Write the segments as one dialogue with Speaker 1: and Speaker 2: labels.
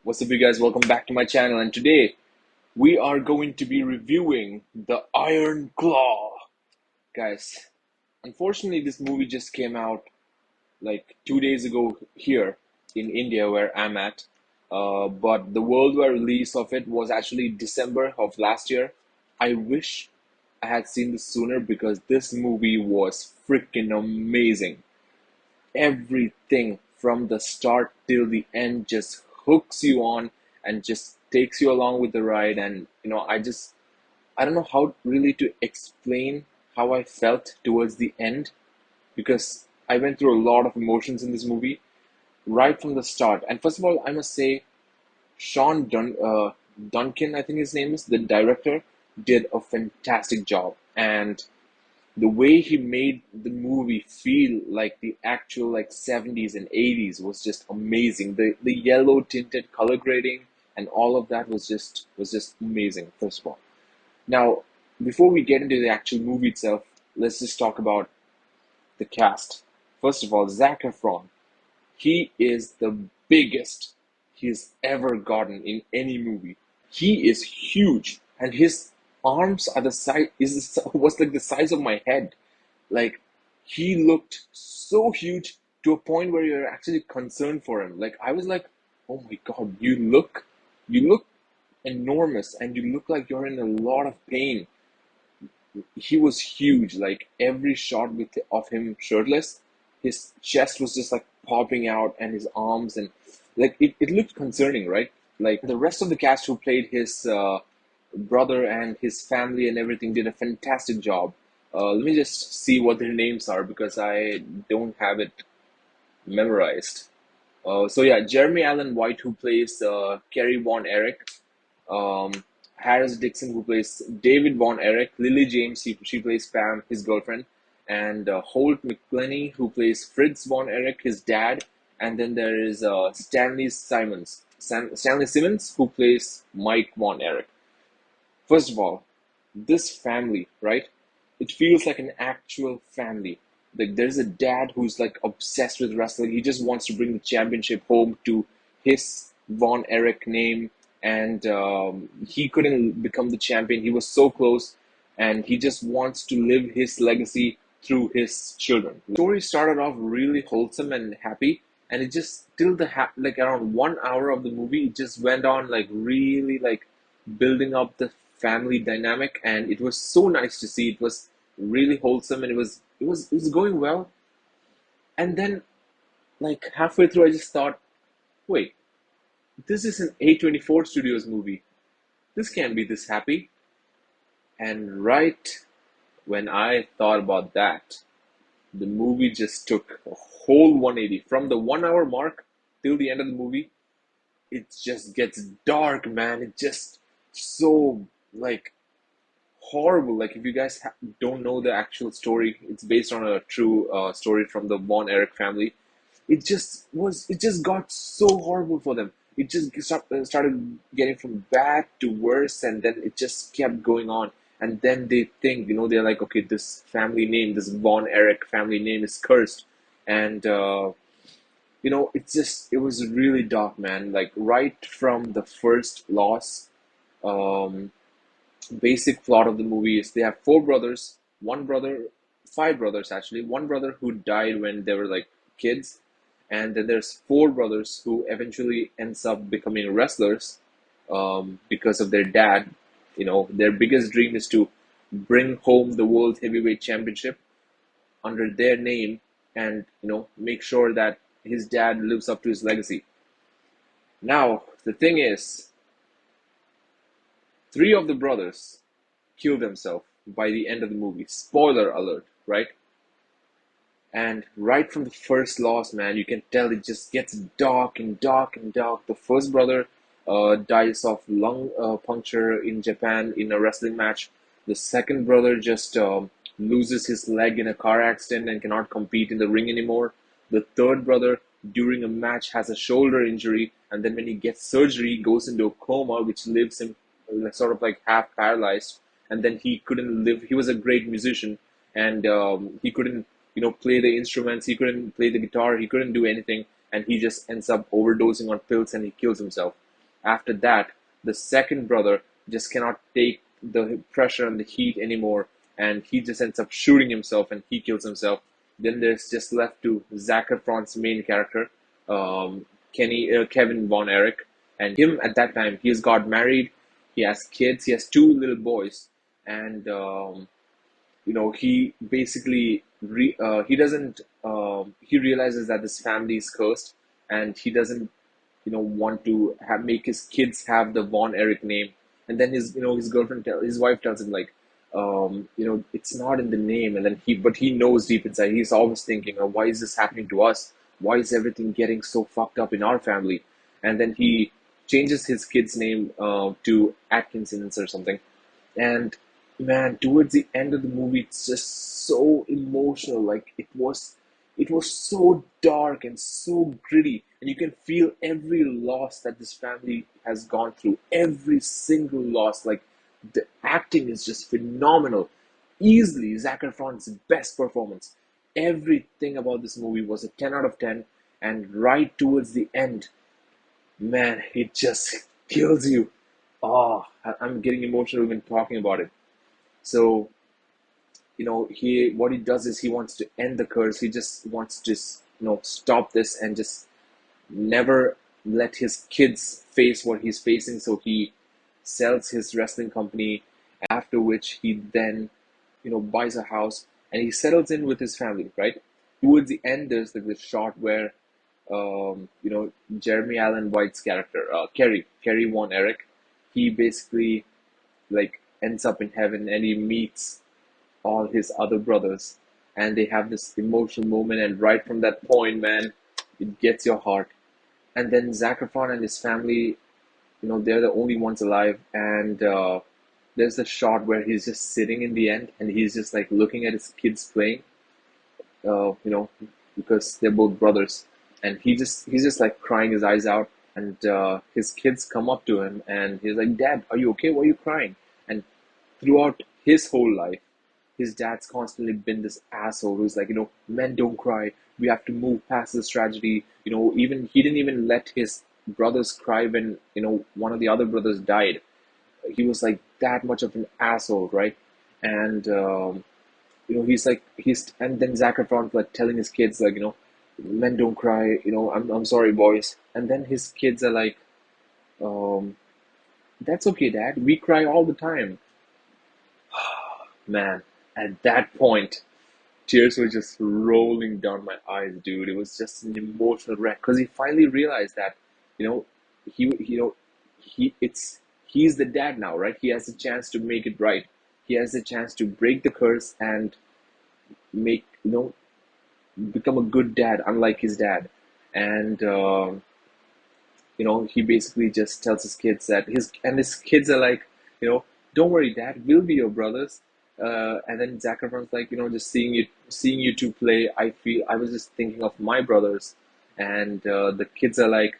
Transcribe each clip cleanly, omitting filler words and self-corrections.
Speaker 1: What's up, you guys? Welcome back to my channel, and today we are going to be reviewing The Iron Claw. Guys, unfortunately, this movie just came out like 2 days ago here in India, where I'm at. But the worldwide release of it was actually December of last year. I wish I had seen this sooner because this movie was freaking amazing. Everything from the start till the end just hooks you on and just takes you along with the ride. And I don't know how really to explain how I felt towards the end, because I went through a lot of emotions in this movie right from the start. And first of all, I must say Duncan, I think his name is, the director, did a fantastic job. And the way he made the movie feel like the actual like 70s and 80s was just amazing. The yellow tinted color grading and all of that was just amazing. First of all, now before we get into the actual movie itself, let's just talk about the cast. First of all, Zac Efron. He is the biggest he's ever gotten in any movie. He is huge, and his arms are the size was like the size of my head. Like, he looked so huge to a point where you're actually concerned for him. Like, I was like, oh my god, you look enormous, and you look like you're in a lot of pain. He was huge. Like, every shot of him shirtless, his chest was just like popping out, and his arms, and like it looked concerning, right? Like, the rest of the cast who played his brother and his family and everything did a fantastic job. Let me just see what their names are because I don't have it memorized. So yeah, Jeremy Allen White, who plays Kerry Von Erich, um, Harris Dixon, who plays David Von Erich, Lily James, she plays Pam, his girlfriend, and Holt McClenney, who plays Fritz Von Erich, his dad, and then there is Stanley Simmons, who plays Mike Von Erich. First of all, this family, right? It feels like an actual family. Like, there's a dad who's like obsessed with wrestling. He just wants to bring the championship home to his Von Erich name, and he couldn't become the champion. He was so close, and he just wants to live his legacy through his children. The story started off really wholesome and happy, and it just till like around 1 hour of the movie, it just went on like really like building up the family dynamic, and it was so nice to see. It was really wholesome, and it was going well. And then, like, halfway through, I just thought, wait, this is an A24 Studios movie. This can't be this happy. And right when I thought about that, the movie just took a whole 180 from the 1 hour mark till the end of the movie. It just gets dark, man. It just so like horrible. Like, if you guys don't know the actual story, it's based on a true story from the Von Erich family. It just got so horrible for them. It just started getting from bad to worse, and then it just kept going on. And then they think, they're like, okay, this family name, this Von Erich family name is cursed. And it was really dark, man. Like, right from the first loss, um basic plot of the movie is they have five brothers actually. One brother who died when they were like kids, and then there's four brothers who eventually ends up becoming wrestlers because of their dad. Their biggest dream is to bring home the World Heavyweight Championship under their name, and make sure that his dad lives up to his legacy. Now, the thing is, three of the brothers kill themselves by the end of the movie. Spoiler alert, right? And right from the first loss, man, you can tell it just gets dark and dark and dark. The first brother dies of lung puncture in Japan in a wrestling match. The second brother just loses his leg in a car accident and cannot compete in the ring anymore. The third brother, during a match, has a shoulder injury, and then when he gets surgery, he goes into a coma, which leaves him sort of like half paralyzed. And then he couldn't live. He was a great musician, and he couldn't play the instruments. He couldn't play the guitar. He couldn't do anything, and he just ends up overdosing on pills, and he kills himself. after that, the second brother just cannot take the pressure and the heat anymore, and he just ends up shooting himself and he kills himself. Then there's just left to Zac Efron's main character, Kevin Von Erich, and him at that time he's got married, he has kids, he has two little boys, and he basically he doesn't he realizes that this family is cursed, and he doesn't want to make his kids have the Von Erich name. And then his his wife tells him like, it's not in the name. And then he knows deep inside, he's always thinking, oh, why is this happening to us? Why is everything getting so fucked up in our family? And then he changes his kid's name to Atkinson or something. And man, towards the end of the movie, it's just so emotional. Like it was so dark and so gritty, and you can feel every loss that this family has gone through. Every single loss. Like the acting is just phenomenal. Easily Zac Efron's best performance. Everything about this movie was a 10 out of 10, and right towards the end, man, it just kills you. Oh, I'm getting emotional even talking about it. So, he what he does is he wants to end the curse. He just wants to stop this and just never let his kids face what he's facing. So he sells his wrestling company, after which he then buys a house and he settles in with his family, right? Towards the end, there's like this shot where Jeremy Allen White's character, Kerry Von Erich, he basically like ends up in heaven and he meets all his other brothers, and they have this emotional moment, and right from that point, man, it gets your heart. And then Zac Efron and his family, they're the only ones alive, and there's a shot where he's just sitting in the end and he's just like looking at his kids playing, uh, you know, because they're both brothers, and he's just like crying his eyes out, and his kids come up to him and he's like, "Dad, are you okay? Why are you crying?" And throughout his whole life, his dad's constantly been this asshole who's like, men don't cry. We have to move past this tragedy. Even he didn't even let his brothers cry when one of the other brothers died. He was like that much of an asshole, right? And he's like and then Zac Efron's like telling his kids like, men don't cry. I'm sorry, boys. And then his kids are like, um, that's okay, Dad. We cry all the time. Man, at that point, tears were just rolling down my eyes, dude. It was just an emotional wreck because he finally realized that, you know, he's the dad now, right? He has a chance to make it right. He has a chance to break the curse and make become a good dad, unlike his dad. And he basically just tells his kids that his kids are like, you know, don't worry, Dad, we'll be your brothers. And then Zac Efron's like, just seeing you two play, I was just thinking of my brothers, and the kids are like,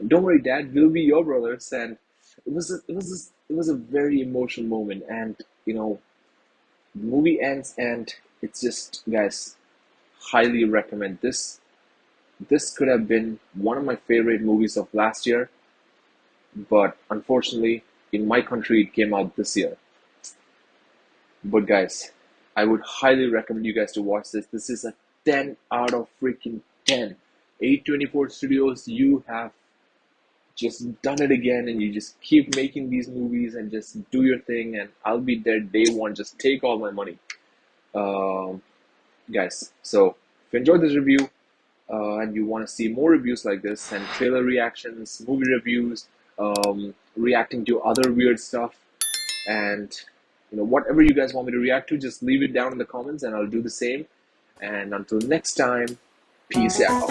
Speaker 1: don't worry, Dad, we'll be your brothers. And it was a very emotional moment, and the movie ends, and it's just, guys, highly recommend this. This could have been one of my favorite movies of last year, but unfortunately, in my country, it came out this year. But guys, I would highly recommend you guys to watch this. This is a 10 out of freaking 10. A24 Studios, you have just done it again, and you just keep making these movies and just do your thing, and I'll be there day one. Just take all my money. Um, Guys, so if you enjoyed this review, and you want to see more reviews like this and trailer reactions, movie reviews, reacting to other weird stuff, and whatever you guys want me to react to, just leave it down in the comments and I'll do the same. And until next time, peace out.